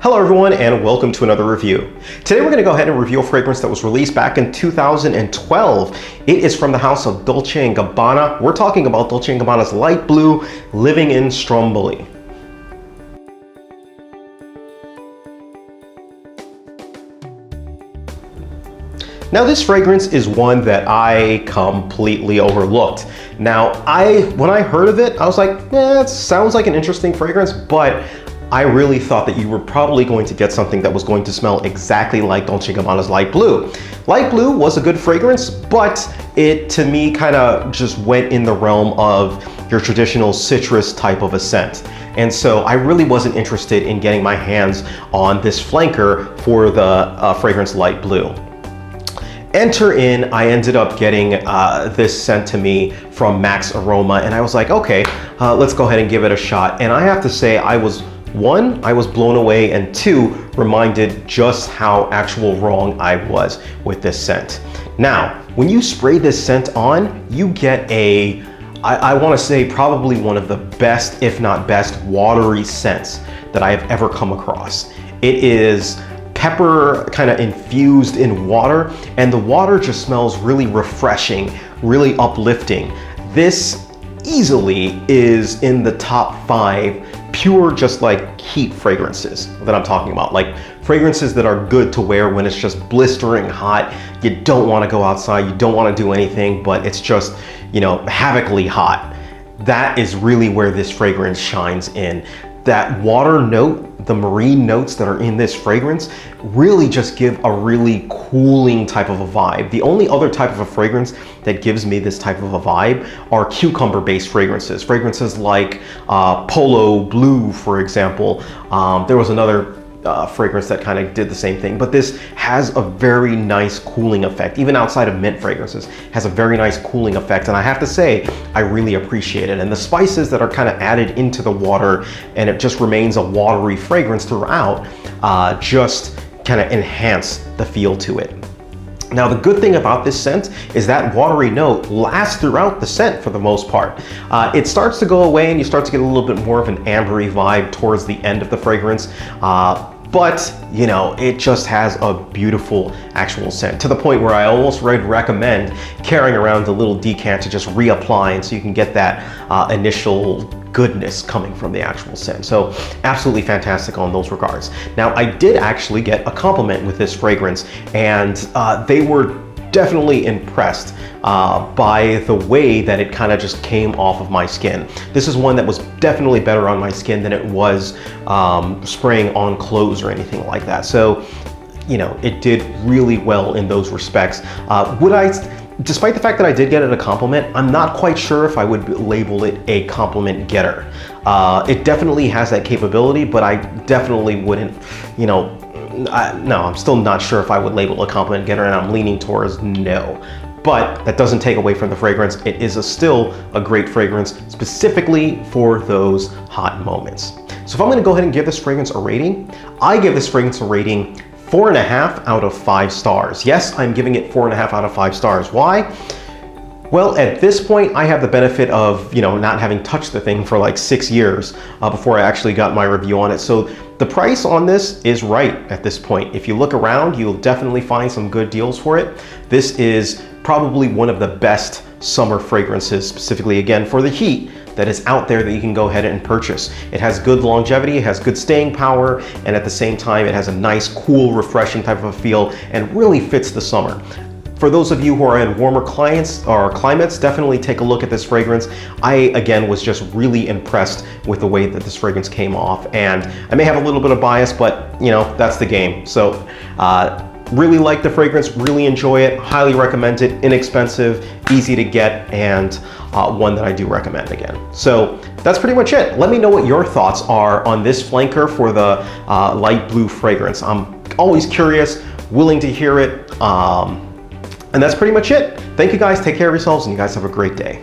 Hello everyone and welcome to another review. Today we're going to go ahead and review a fragrance that was released back in 2012. It is from the house of Dolce & Gabbana. We're talking about Dolce & Gabbana's light blue Living Stromboli. Now this fragrance is one that I completely overlooked. Now when I heard of it, I was like, it sounds like an interesting fragrance, but I really thought that you were probably going to get something that was going to smell exactly like Dolce & Gabbana's light blue. Light blue was a good fragrance, but it to me kind of just went in the realm of your traditional citrus type of a scent. And so I really wasn't interested in getting my hands on this flanker for the fragrance light blue. Enter in, I ended up getting this sent to me from MaxAroma, and I was like, okay, let's go ahead and give it a shot. And I have to say, I was blown away, and two, reminded just how actual wrong I was with this scent. Now, when you spray this scent on, you get I want to say probably one of the best, if not best, watery scents that I have ever come across. It is pepper kind of infused in water, and the water just smells really refreshing, really uplifting. This easily is in the top 5 pure, just like heat fragrances that I'm talking about. Like fragrances that are good to wear when it's just blistering hot. You don't want to go outside, you don't want to do anything, but it's just, you know, havocally hot. That is really where this fragrance shines in. That water note, the marine notes that are in this fragrance really just give a really cooling type of a vibe. The only other type of a fragrance that gives me this type of a vibe are cucumber-based fragrances. Fragrances like Polo Blue, for example. There was another fragrance that kind of did the same thing, but this has a very nice cooling effect. Even outside of mint fragrances, has a very nice cooling effect, and I have to say, I really appreciate it. And the spices that are kind of added into the water, and it just remains a watery fragrance throughout, just kind of enhance the feel to it. Now, the good thing about this scent is that watery note lasts throughout the scent for the most part. It starts to go away and you start to get a little bit more of an ambery vibe towards the end of the fragrance. But, you know, it just has a beautiful actual scent, to the point where I almost would recommend carrying around a little decant to just reapply, and so you can get that initial goodness coming from the actual scent. So absolutely fantastic on those regards. Now, I did actually get a compliment with this fragrance, and they were definitely impressed by the way that it kind of just came off of my skin. This is one that was definitely better on my skin than it was spraying on clothes or anything like that. So, you know, it did really well in those respects. Despite the fact that I did get it a compliment, I'm not quite sure if I would label it a compliment getter. It definitely has that capability, but I definitely wouldn't, you know, no, I'm still not sure if I would label a compliment getter, and I'm leaning towards no. But that doesn't take away from the fragrance. It is still a great fragrance, specifically for those hot moments. So if I'm gonna go ahead and give this fragrance a rating, I give this fragrance a rating 4.5 out of 5 stars. Yes, I'm giving it 4.5 out of 5 stars. Why? Well, at this point, I have the benefit of, you know, not having touched the thing for like 6 years before I actually got my review on it. So the price on this is right at this point. If you look around, you'll definitely find some good deals for it. This is probably one of the best summer fragrances, specifically again for the heat, that is out there that you can go ahead and purchase. It has good longevity, it has good staying power, and at the same time, it has a nice, cool, refreshing type of a feel, and really fits the summer. For those of you who are in warmer climates, definitely take a look at this fragrance. I, again, was just really impressed with the way that this fragrance came off. And I may have a little bit of bias, but, you know, that's the game. So, really like the fragrance, really enjoy it, highly recommend it, inexpensive, easy to get, and one that I do recommend again. So that's pretty much it. Let me know what your thoughts are on this flanker for the light blue fragrance. I'm always curious, willing to hear it. And that's pretty much it. Thank you guys, take care of yourselves, and you guys have a great day.